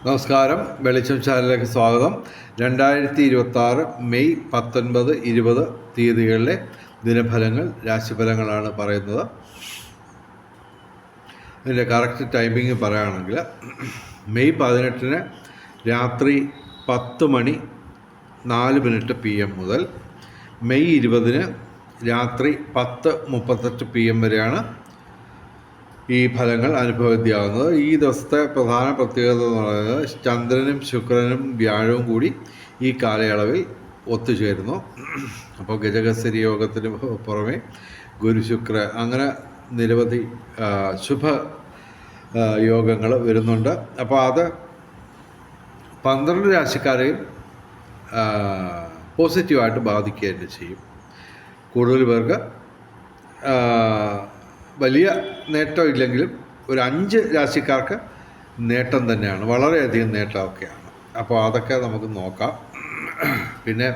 നമസ്കാരം. വെളിച്ചം ചാനലിലേക്ക് സ്വാഗതം. 2026 മെയ് 19, 20 തീയതികളിലെ ദിനഫലങ്ങൾ, രാശിഫലങ്ങളാണ് പറയുന്നത്. അതിൻ്റെ കറക്റ്റ് ടൈമിങ് പറയുകയാണെങ്കിൽ മെയ് 18 രാത്രി 10:04 PM മുതൽ മെയ് 20 രാത്രി 10:38 PM വരെയാണ് ഈ ഫലങ്ങൾ അനുഭവവേദ്യമാകുന്നത്. ഈ ദിവസത്തെ പ്രധാന പ്രത്യേകത എന്ന് പറയുന്നത് ചന്ദ്രനും ശുക്രനും വ്യാഴവും കൂടി ഈ കാലയളവിൽ ഒത്തുചേരുന്നു. അപ്പോൾ ഗജകസരി യോഗത്തിന് പുറമെ ഗുരു ശുക്ര അങ്ങനെ നിരവധി ശുഭ യോഗങ്ങൾ വരുന്നുണ്ട്. അപ്പോൾ അത് 12 രാശിക്കാരെയും പോസിറ്റീവായിട്ട് ബാധിക്കുകയും ചെയ്യും. കൂടുതൽ പേർക്ക് വലിയ നേട്ടം ഇല്ലെങ്കിലും ഒരു 5 രാശിക്കാർക്ക് നേട്ടം തന്നെയാണ്, വളരെയധികം നേട്ടമൊക്കെയാണ്. അപ്പോൾ അതൊക്കെ നമുക്ക് നോക്കാം. പിന്നെ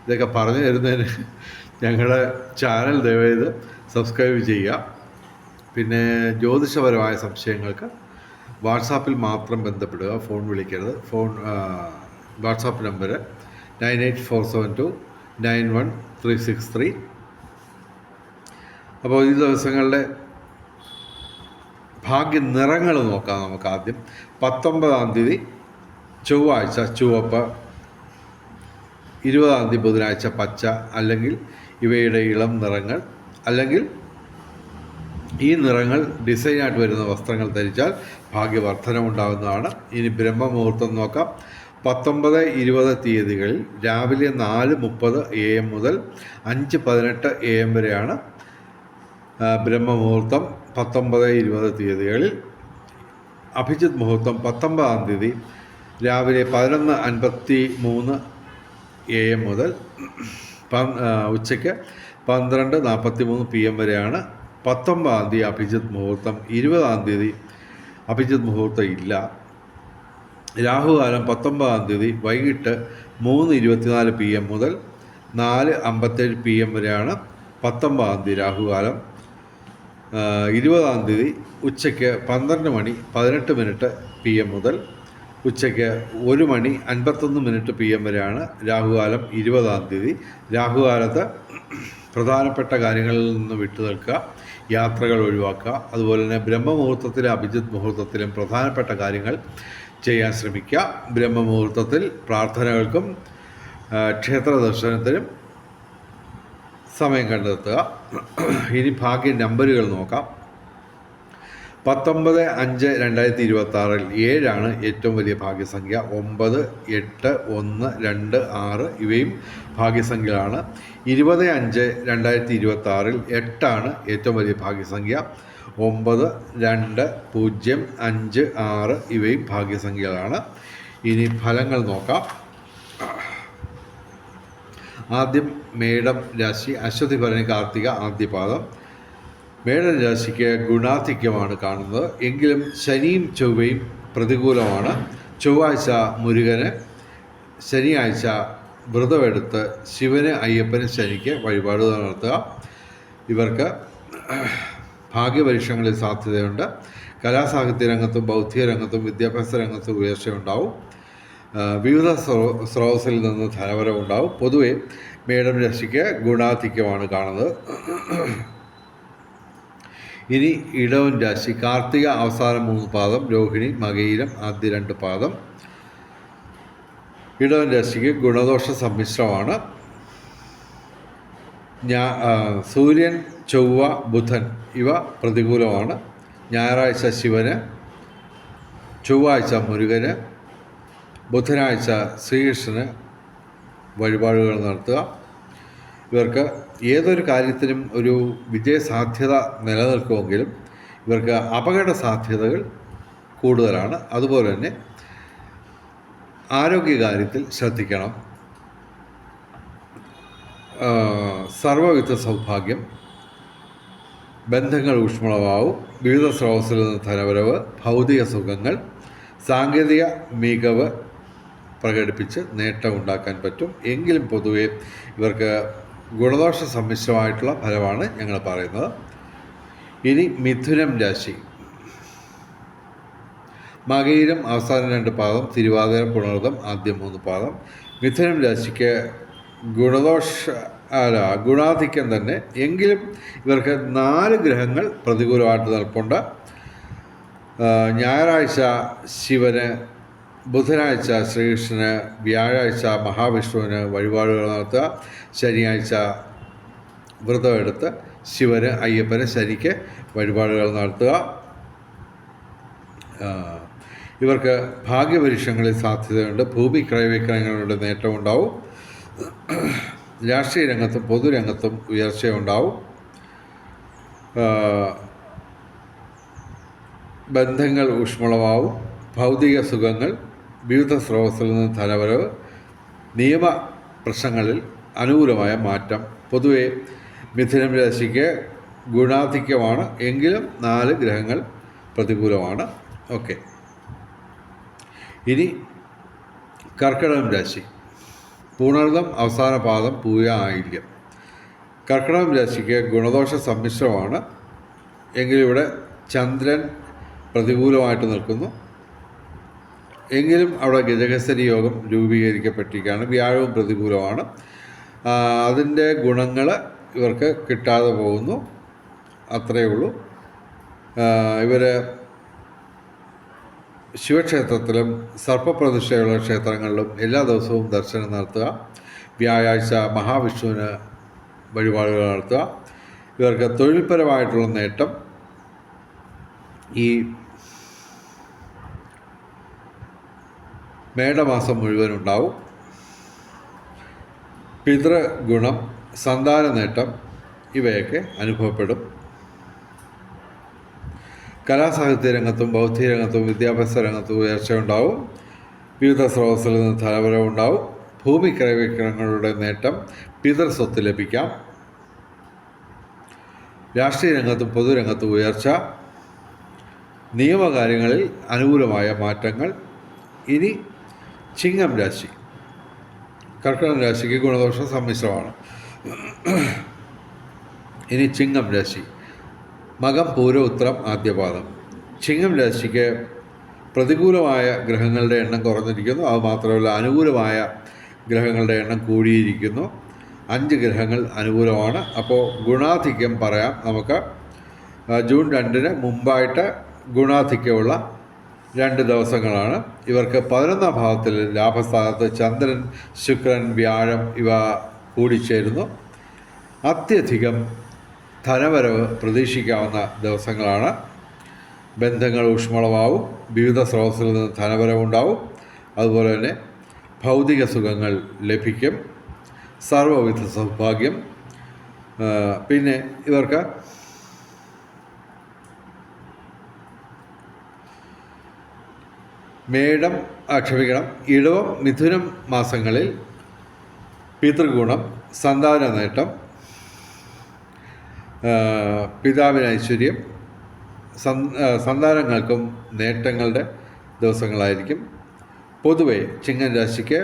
ഇതൊക്കെ പറഞ്ഞു തരുന്നതിന് ഞങ്ങളുടെ ചാനൽ ദയവായത് സബ്സ്ക്രൈബ് ചെയ്യുക. പിന്നെ ജ്യോതിഷപരമായ സംശയങ്ങൾക്ക് വാട്സാപ്പിൽ മാത്രം ബന്ധപ്പെടുക, ഫോൺ വിളിക്കരുത്. WhatsApp number 9847291363. അപ്പോൾ ഈ ദിവസങ്ങളിലെ ഭാഗ്യ നിറങ്ങൾ നോക്കാം നമുക്ക്. ആദ്യം 19 തീയതി ചൊവ്വാഴ്ച ചുവപ്പ്, 20 ബുധനാഴ്ച പച്ച, അല്ലെങ്കിൽ ഇവയുടെ ഇളം നിറങ്ങൾ, അല്ലെങ്കിൽ ഈ നിറങ്ങൾ ഡിസൈനായിട്ട് വരുന്ന വസ്ത്രങ്ങൾ ധരിച്ചാൽ ഭാഗ്യവർദ്ധനമുണ്ടാകുന്നതാണ്. ഇനി ബ്രഹ്മമുഹൂർത്തം നോക്കാം. 19, 20 തീയതികളിൽ രാവിലെ 4:30 AM മുതൽ 5:18 AM വരെയാണ് ബ്രഹ്മമുഹൂർത്തം. 19, 20 തീയതികളിൽ അഭിജിത്ത് മുഹൂർത്തം 19 തീയതി രാവിലെ 11:53 AM മുതൽ ഉച്ചയ്ക്ക് 12:43 PM വരെയാണ് 19 തീയതി അഭിജിത്ത് മുഹൂർത്തം. 20 തീയതി അഭിജിത്ത് മുഹൂർത്തം ഇല്ല. രാഹുകാലം 19 തീയതി വൈകിട്ട് 3:24 PM മുതൽ 4:57 PM വരെയാണ് 19 തീയതി രാഹുകാലം. 20 തീയതി ഉച്ചയ്ക്ക് 12:18 PM മുതൽ ഉച്ചയ്ക്ക് 1:51 PM വരെയാണ് രാഹുകാലം. 20 തീയതി രാഹുകാലത്ത് പ്രധാനപ്പെട്ട കാര്യങ്ങളിൽ നിന്ന് വിട്ടു നിൽക്കുക, യാത്രകൾ ഒഴിവാക്കുക. അതുപോലെ തന്നെ ബ്രഹ്മമുഹൂർത്തത്തിലും അഭിജിത്ത് മുഹൂർത്തത്തിലും പ്രധാനപ്പെട്ട കാര്യങ്ങൾ ചെയ്യാൻ ശ്രമിക്കുക. ബ്രഹ്മമുഹൂർത്തത്തിൽ പ്രാർത്ഥനകൾക്കും ക്ഷേത്ര ദർശനത്തിനും സമയം കണ്ടെത്തുക. ഇനി ഭാഗ്യ നമ്പറുകൾ നോക്കാം. 19/5/2026 7 ഏറ്റവും വലിയ ഭാഗ്യസംഖ്യ. 9, 8, 1, 2, 6 ഇവയും ഭാഗ്യസംഖ്യകളാണ്. 20/5/2026 8 ഏറ്റവും വലിയ ഭാഗ്യസംഖ്യ. 9, 2, 0, 5, 6 ഇവയും ഭാഗ്യസംഖ്യകളാണ്. ഇനി ഫലങ്ങൾ നോക്കാം. ആദ്യം മേടം രാശി. അശ്വതി ഭരണി കാർത്തിക ആദ്യപാദം. മേടം രാശിക്ക് ഗുണാധിക്യമാണ് കാണുന്നത്. എങ്കിലും ശനിയും ചൊവ്വയും പ്രതികൂലമാണ്. ചൊവ്വാഴ്ച മുരുകന്, ശനിയാഴ്ച വ്രതമെടുത്ത് ശിവന്, അയ്യപ്പന്, ശനിക്ക് വഴിപാട് നടത്തുക. ഇവർക്ക് ഭാഗ്യപരീക്ഷണങ്ങളിൽ സാധ്യതയുണ്ട്. കലാസാഹിത്യ രംഗത്തും ബൗദ്ധിക രംഗത്തും വിദ്യാഭ്യാസ രംഗത്തും ഉയർച്ചയുണ്ടാവും. വിവിധ സ്രോതസ്സിൽ നിന്ന് ധനവരവുണ്ടാവും. പൊതുവെ മേടം രാശിക്ക് ഗുണാധിക്യമാണ് കാണുന്നത്. ഇനി ഇടവൻ രാശി. കാർത്തിക അവസാന 3 പാദം, രോഹിണി, മകയിരം ആദ്യ 2 പാദം. ഇടവൻ രാശിക്ക് ഗുണദോഷ സമ്മിശ്രമാണ്. സൂര്യൻ, ചൊവ്വ, ബുധൻ ഇവ പ്രതികൂലമാണ്. ഞായറാഴ്ച ശിവന്, ചൊവ്വാഴ്ച മുരുകന്, ബുധനാഴ്ച ശ്രീകൃഷ്ണന് വഴിപാടുകൾ നടത്തുക. ഇവർക്ക് ഏതൊരു കാര്യത്തിനും ഒരു വിജയസാധ്യത നിലനിൽക്കുമെങ്കിലും ഇവർക്ക് അപകട സാധ്യതകൾ കൂടുതലാണ്. അതുപോലെ തന്നെ ആരോഗ്യകാര്യത്തിൽ ശ്രദ്ധിക്കണം. സർവവിധ സൗഭാഗ്യം, ബന്ധങ്ങൾ ഊഷ്മളമാവും. വിവിധ സ്രോതസ്സിൽ നിന്ന് ധനവരവ്, ഭൗതിക സുഖങ്ങൾ, സാങ്കേതിക മികവ് പ്രകടിപ്പിച്ച് നേട്ടമുണ്ടാക്കാൻ പറ്റും. എങ്കിലും പൊതുവെ ഇവർക്ക് ഗുണദോഷ സമ്മിശ്രമായിട്ടുള്ള ഫലമാണ് ഞങ്ങൾ പറയുന്നത്. ഇനി മിഥുനം രാശി. മകയിരം അവസാന 2 പാദം, തിരുവാതിര പുണർതം ആദ്യ 3 പാദം. മിഥുനം രാശിക്ക് ഗുണാധിക്യം തന്നെ, എങ്കിലും ഇവർക്ക് 4 ഗ്രഹങ്ങൾ പ്രതികൂലമായിട്ട് നിൽപ്പുണ്ട്. ഞായറാഴ്ച ശിവന്, ബുധനാഴ്ച ശ്രീകൃഷ്ണന്, വ്യാഴാഴ്ച മഹാവിഷ്ണുവിന് വഴിപാടുകൾ നടത്തുക. ശനിയാഴ്ച വ്രതമെടുത്ത് ശിവന്, അയ്യപ്പന്, ശനിക്ക് വഴിപാടുകൾ നടത്തുക. ഇവർക്ക് ഭാഗ്യപരീക്ഷങ്ങളിൽ സാധ്യതയുണ്ട്. ഭൂമി ക്രയവിക്രയങ്ങളുടെ നേട്ടമുണ്ടാവും. രാഷ്ട്രീയ രംഗത്തും പൊതുരംഗത്തും ഉയർച്ചയുണ്ടാവും. ബന്ധങ്ങൾ ഊഷ്മളമാവും. ഭൗതിക സുഖങ്ങൾ, വിവിധ സ്രോതസ്സിൽ നിന്ന് ധനവരവ്, നിയമ പ്രശ്നങ്ങളിൽ അനുകൂലമായ മാറ്റം. പൊതുവെ മിഥുനം രാശിക്ക് ഗുണാധിക്യമാണ്, എങ്കിലും 4 ഗ്രഹങ്ങൾ പ്രതികൂലമാണ്. ഓക്കെ, ഇനി കർക്കിടകം രാശി. പൂണർതം അവസാന പാദം, പൂയ ആയില്യം. കർക്കിടകം രാശിക്ക് ഗുണദോഷ സമ്മിശ്രമാണ്, എങ്കിലും ഇവിടെ ചന്ദ്രൻ പ്രതികൂലമായിട്ട് നിൽക്കുന്നു. എങ്കിലും അവിടെ ഗജകേസരി യോഗം രൂപീകരിക്കപ്പെട്ടിരിക്കുകയാണ്. വ്യാഴവും പ്രതികൂലമാണ്. അതിൻ്റെ ഗുണങ്ങൾ ഇവർക്ക് കിട്ടാതെ പോകുന്നു, അത്രയേ ഉള്ളൂ. ഇവർ ശിവക്ഷേത്രത്തിലും സർപ്പപ്രതിഷ്ഠയുള്ള ക്ഷേത്രങ്ങളിലും എല്ലാ ദിവസവും ദർശനം നടത്തുക. വ്യാഴാഴ്ച മഹാവിഷ്ണുവിന് വഴിപാടുകൾ നടത്തുക. ഇവർക്ക് തൊഴിൽപരമായിട്ടുള്ള നേട്ടം ഈ മേടമാസം മുഴുവനുണ്ടാവും. പിതൃഗുണം, സന്താന നേട്ടം ഇവയൊക്കെ അനുഭവപ്പെടും. കലാസാഹിത്യ രംഗത്തും ബൗദ്ധിക രംഗത്തും വിദ്യാഭ്യാസ രംഗത്തും ഉയർച്ചയുണ്ടാവും. വിവിധ സ്രോതസ്സിൽ നിന്ന് ധനവരവുണ്ടാവും. ഭൂമി ക്രയവിക്രയങ്ങളുടെ നേട്ടം, പിതൃസ്വത്ത് ലഭിക്കാം. രാഷ്ട്രീയ രംഗത്തും പൊതുരംഗത്തും ഉയർച്ച, നിയമകാര്യങ്ങളിൽ അനുകൂലമായ മാറ്റങ്ങൾ. ഇനി ചിങ്ങം രാശി. കർക്കിടകം രാശിക്ക് ഗുണദോഷ സമ്മിശ്രമാണ്. ഇനി ചിങ്ങം രാശി. മകം, പൂരം, ഉത്രം ആദ്യപാദം. ചിങ്ങം രാശിക്ക് പ്രതികൂലമായ ഗ്രഹങ്ങളുടെ എണ്ണം കുറഞ്ഞിരിക്കുന്നു. അതുമാത്രമല്ല, അനുകൂലമായ ഗ്രഹങ്ങളുടെ എണ്ണം കൂടിയിരിക്കുന്നു. 5 ഗ്രഹങ്ങൾ അനുകൂലമാണ്. അപ്പോൾ ഗുണാധിക്യം പറയാം നമുക്ക്. ജൂൺ 2-ന് മുമ്പായിട്ട് ഗുണാധിക്യമുള്ള 2 ദിവസങ്ങളാണ്. ഇവർക്ക് 11ാം ഭാവത്തിൽ ലാഭസ്ഥാനത്ത് ചന്ദ്രൻ, ശുക്രൻ, വ്യാഴം ഇവ കൂടിച്ചേരുന്നു. അത്യധികം ധനവരവ് പ്രതീക്ഷിക്കാവുന്ന ദിവസങ്ങളാണ്. ബന്ധങ്ങൾ ഊഷ്മളമാവും. വിവിധ സ്രോതസ്സിൽ നിന്ന് ധനവരവുണ്ടാവും. അതുപോലെ തന്നെ ഭൗതിക സുഖങ്ങൾ ലഭിക്കും. സർവ്വവിധ സൗഭാഗ്യം. പിന്നെ ഇവർക്ക് ഇടവം, മിഥുനം മാസങ്ങളിൽ പിതൃഗുണം, സന്താന നേട്ടം, പിതാവിന് ഐശ്വര്യം, സന്താനങ്ങൾക്കും നേട്ടങ്ങളുടെ ദിവസങ്ങളായിരിക്കും. പൊതുവെ ചിങ്ങൻ രാശിക്ക്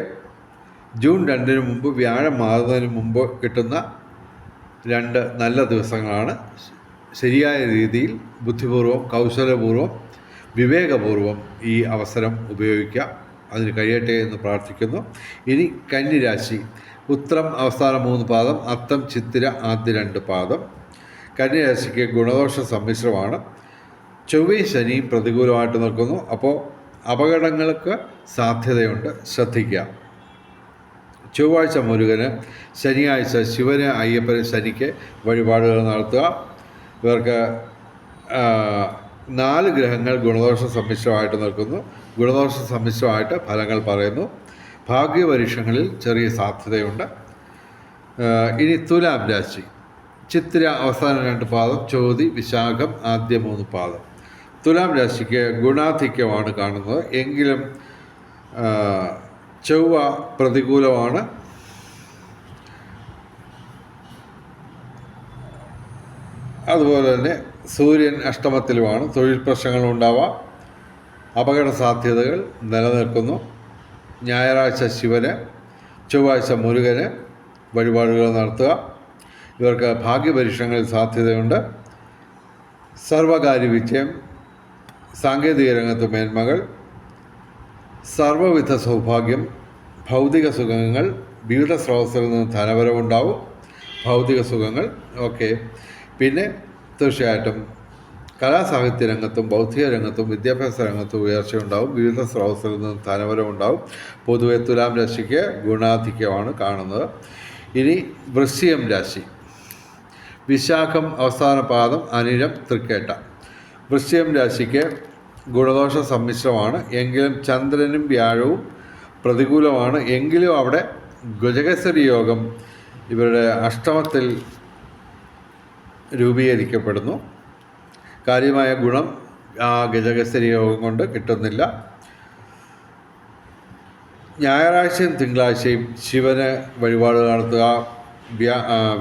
ജൂൺ 2-ന് മുമ്പ്, വ്യാഴം മാറുന്നതിന് മുമ്പ് കിട്ടുന്ന 2 നല്ല ദിവസങ്ങളാണ്. ശരിയായ രീതിയിൽ ബുദ്ധിപൂർവം, കൗശലപൂർവം, വിവേകപൂർവം ഈ അവസരം ഉപയോഗിക്കാം. അതിന് കഴിയട്ടെ എന്ന് പ്രാർത്ഥിക്കുന്നു. ഇനി കന്നിരാശി. ഉത്രം അവസാന 3 പാദം, അത്തം, ചിത്തിര ആദ്യ 2 പാദം. കന്നിരാശിക്ക് ഗുണദോഷ സമ്മിശ്രമാണ്. ചൊവ്വയും ശനിയും പ്രതികൂലമായിട്ട് നിൽക്കുന്നു. അപ്പോൾ അപകടങ്ങൾക്ക് സാധ്യതയുണ്ട്, ശ്രദ്ധിക്കുക. ചൊവ്വാഴ്ച മുരുകന്, ശനിയാഴ്ച ശിവന്, അയ്യപ്പന്, ശനിക്ക് വഴിപാടുകൾ നടത്തുക. ഇവർക്ക് 4 ഗ്രഹങ്ങൾ ഗുണദോഷ സമ്മിശ്രമായിട്ട് നിൽക്കുന്നു. ഗുണദോഷ സമ്മിശ്രമായിട്ട് ഫലങ്ങൾ പറയുന്നു. ഭാഗ്യപരീക്ഷങ്ങളിൽ ചെറിയ സാധ്യതയുണ്ട്. ഇനി തുലാം രാശി. ചിത്തിര അവസാന 2 പാദം, ചോതി, വിശാഖം ആദ്യ 3 പാദം. തുലാം രാശിക്ക് ഗുണാധിക്യമാണ് കാണുന്നത്. എങ്കിലും ചൊവ്വ പ്രതികൂലമാണ്. അതുപോലെ തന്നെ സൂര്യൻ അഷ്ടമത്തിലുമാണ്. തൊഴിൽ പ്രശ്നങ്ങളുണ്ടാവാം. അപകട സാധ്യതകൾ നിലനിൽക്കുന്നു. ഞായറാഴ്ച ശിവന്, ചൊവ്വാഴ്ച മുരുകന് വഴിപാടുകൾ നടത്തുക. ഇവർക്ക് ഭാഗ്യപരീക്ഷണങ്ങളിൽ സാധ്യതയുണ്ട്. സർവകാര്യ വിജയം, സാങ്കേതിക രംഗത്ത് മേന്മകൾ, സർവ്വവിധ സൗഭാഗ്യം, ഭൗതിക സുഖങ്ങൾ, വിവിധ സ്രോതസ്സിൽ നിന്ന് ധനവരവുണ്ടാവും. ഭൗതിക സുഖങ്ങൾ ഓക്കെ. പിന്നെ തീർച്ചയായിട്ടും കലാസാഹിത്യ രംഗത്തും ബൗദ്ധിക രംഗത്തും വിദ്യാഭ്യാസ രംഗത്തും ഉയർച്ചയുണ്ടാവും. വിവിധ സ്രോതസ്സിൽ നിന്ന് ധനവരവുണ്ടാവും. പൊതുവെ തുലാം രാശിക്ക് ഗുണാധിക്യമാണ് കാണുന്നത്. ഇനി വൃശ്ചികം രാശി, വിശാഖം അവസാന പാദം, അനിഴം, തൃക്കേട്ട. വൃശ്ചികം രാശിക്ക് ഗുണദോഷ സമ്മിശ്രമാണ്. എങ്കിലും ചന്ദ്രനും വ്യാഴവും പ്രതികൂലമാണ്. എങ്കിലും അവിടെ ഗജകേസരി യോഗം ഇവരുടെ അഷ്ടമത്തിൽ രൂപീകരിക്കപ്പെടുന്നു. കാര്യമായ ഗുണം ആ ഗജകേസരി യോഗം കൊണ്ട് കിട്ടുന്നില്ല. ഞായറാഴ്ചയും തിങ്കളാഴ്ചയും ശിവന് വഴിപാട് നടത്തുക.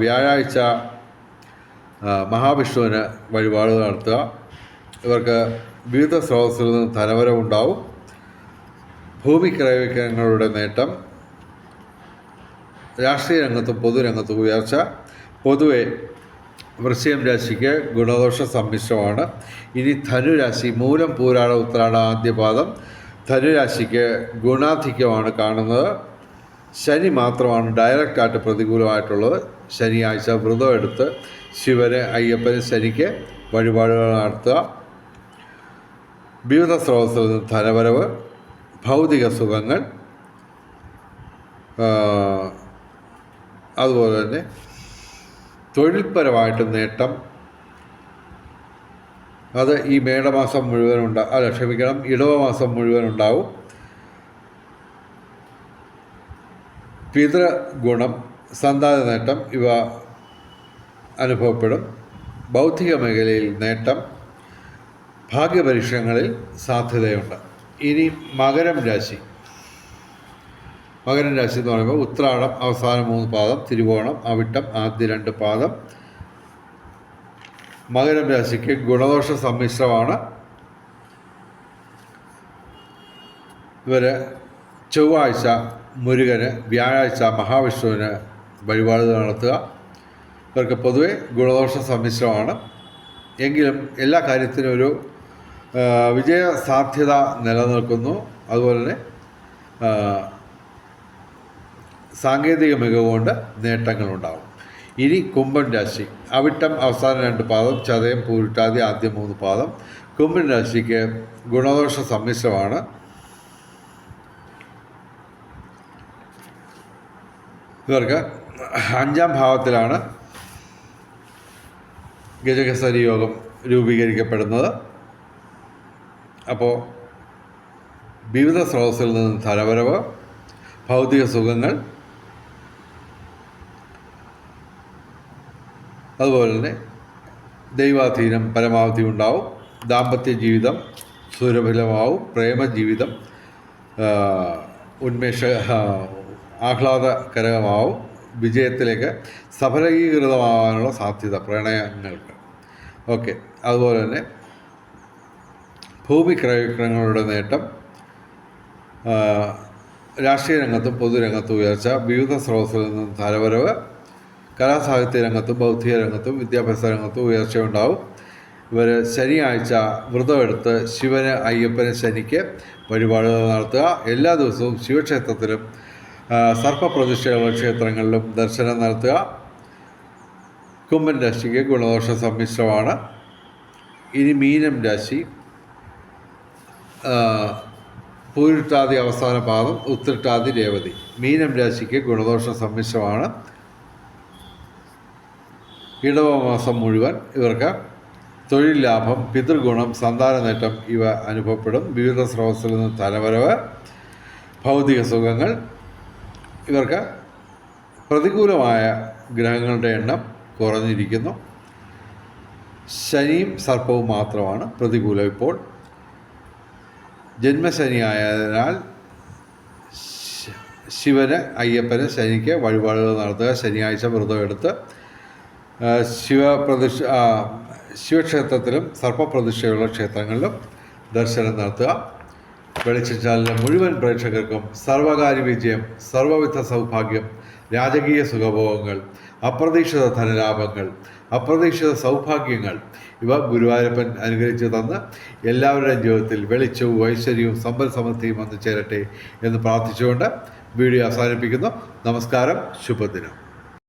വ്യാഴാഴ്ച മഹാവിഷ്ണുവിന് വഴിപാട് നടത്തുക. ഇവർക്ക് വിവിധ സ്രോതസ്സിൽ നിന്ന് ധനവരവുണ്ടാവും. ഭൂമി ക്രയവിക്രയങ്ങളുടെ നേട്ടം, രാഷ്ട്രീയ രംഗത്തും പൊതുരംഗത്തും ഉയർച്ച. പൊതുവെ വൃശ്ചികം രാശിക്ക് ഗുണദോഷ സമ്മിശ്രമാണ്. ഇനി ധനുരാശി, മൂലം പൂരാട ഉത്രാട ആദ്യപാദം. ധനുരാശിക്ക് ഗുണാധിക്യമാണ് കാണുന്നത്. ശനി മാത്രമാണ് ഡയറക്റ്റായിട്ട് പ്രതികൂലമായിട്ടുള്ളത്. ശനിയാഴ്ച വ്രതം എടുത്ത് ശിവന് അയ്യപ്പന് ശനിക്ക് വഴിപാടുകൾ നടത്തുക. വിവിധ സ്രോതസ്സിൽ നിന്ന് ധനവരവ്, ഭൗതിക സുഖങ്ങൾ, അതുപോലെ തന്നെ തൊഴിൽപരമായിട്ട് നേട്ടം. അത് ഈ മേടമാസം മുഴുവൻ ഇടവമാസം മുഴുവൻ ഉണ്ടാവും. പിതൃഗുണം, സന്താന നേട്ടം ഇവ അനുഭവപ്പെടും. ബൗദ്ധിക മേഖലയിൽ നേട്ടം, ഭാഗ്യപരീക്ഷണങ്ങളിൽ സാധ്യതയുണ്ട്. ഇനി മകരം രാശി. മകരം രാശി എന്ന് പറയുമ്പോൾ ഉത്രാടം അവസാന 3 പാദം, തിരുവോണം, അവിട്ടം ആദ്യ 2 പാദം. മകരം രാശിക്ക് ഗുണദോഷ സമ്മിശ്രമാണ്. ഇവർ ചൊവ്വാഴ്ച മുരുകന്, വ്യാഴാഴ്ച മഹാവിഷ്ണുവിന് വഴിപാട് നടത്തുക. ഇവർക്ക് പൊതുവെ ഗുണദോഷ സമ്മിശ്രമാണ്. എങ്കിലും എല്ലാ കാര്യത്തിനും ഒരു വിജയ സാധ്യത നിലനിൽക്കുന്നു. അതുപോലെ തന്നെ സാങ്കേതിക മികവ് കൊണ്ട് നേട്ടങ്ങളുണ്ടാകും. ഇനി കുംഭൻ രാശി, അവിട്ടം അവസാന 2 പാദം, ചതയം പൂരിട്ടാതി ആദ്യ 3 പാദം. കുംഭൻ രാശിക്ക് ഗുണദോഷ സമ്മിശ്രമാണ്. ഇവർക്ക് 5ാം ഭാവത്തിലാണ് ഗജകേസരി യോഗം രൂപീകരിക്കപ്പെടുന്നത്. അപ്പോൾ വിവിധ സ്രോതസ്സിൽ നിന്ന് ധനവരവ്, ഭൗതിക സുഖങ്ങൾ, അതുപോലെ തന്നെ ദൈവാധീനം പരമാവധി ഉണ്ടാവും. ദാമ്പത്യ ജീവിതം സുരഭിലമാവും. പ്രേമജീവിതം ആഹ്ലാദകരമാവും. വിജയത്തിലേക്ക് സഫലീകൃതമാകാനുള്ള സാധ്യത പ്രണയങ്ങൾക്ക്. ഓക്കെ. അതുപോലെ തന്നെ ഭൂമി ക്രയവിക്രയങ്ങളുടെ നേട്ടം, രാഷ്ട്രീയ രംഗത്തും പൊതുരംഗത്തും ഉയർച്ച, വിവിധ സ്രോതസ്സിൽ നിന്നും ധനവരവ്, കലാസാഹിത്യ രംഗത്തും ബൗദ്ധിക രംഗത്തും വിദ്യാഭ്യാസ രംഗത്തും ഉയർച്ചയുണ്ടാവും. ഇവർ ശനിയാഴ്ച വ്രതമെടുത്ത് ശിവന് അയ്യപ്പന് ശനിക്ക് വഴിപാടുകൾ നടത്തുക. എല്ലാ ദിവസവും ശിവക്ഷേത്രത്തിലും സർപ്പപ്രതിഷ്ഠയുള്ള ക്ഷേത്രങ്ങളിലും ദർശനം നടത്തുക. കുംഭൻ രാശിക്ക് ഗുണദോഷ സമ്മിശ്രമാണ്. ഇനി മീനം രാശി, പൂരിട്ടാതി അവസാന പാദം, ഉത്രട്ടാതി രേവതി. മീനം രാശിക്ക് ഗുണദോഷ സമ്മിശ്രമാണ്. ഇടവമാസം മുഴുവൻ ഇവർക്ക് തൊഴിൽ ലാഭം, പിതൃഗുണം, സന്താന നേട്ടം ഇവ അനുഭവപ്പെടും. വിവിധ സ്രോതസ്സിൽ നിന്ന് ധനവരവ്, ഭൗതിക സുഖങ്ങൾ. ഇവർക്ക് പ്രതികൂലമായ ഗ്രഹങ്ങളുടെ എണ്ണം കുറഞ്ഞിരിക്കുന്നു. ശനിയും സർപ്പവും മാത്രമാണ് പ്രതികൂലം ഇപ്പോൾ. ജന്മശനിയായതിനാൽ ശിവന് അയ്യപ്പന് ശനിക്ക് വഴിപാടുകൾ നടത്തുക. ശനിയാഴ്ച വ്രതമെടുത്ത് ശിവക്ഷേത്രത്തിലും സർപ്പപ്രതിഷ്ഠയുള്ള ക്ഷേത്രങ്ങളിലും ദർശനം നടത്തുക. വെളിച്ചം ചാനലിലെ മുഴുവൻ പ്രേക്ഷകർക്കും സർവകാര്യ വിജയം, സർവവിധ സൗഭാഗ്യം, രാജകീയ സുഖഭോഗങ്ങൾ, അപ്രതീക്ഷിത ധനലാഭങ്ങൾ, അപ്രതീക്ഷിത സൗഭാഗ്യങ്ങൾ ഇവ ഗുരുവായൂരപ്പൻ അനുഗ്രഹിച്ചു തന്ന് എല്ലാവരുടെയും ജീവിതത്തിൽ വെളിച്ചവും ഐശ്വര്യവും സമ്പൽ സമൃദ്ധിയും വന്നു ചേരട്ടെ എന്ന് പ്രാർത്ഥിച്ചുകൊണ്ട് വീഡിയോ അവസാനിപ്പിക്കുന്നു. നമസ്കാരം, ശുഭദിനം.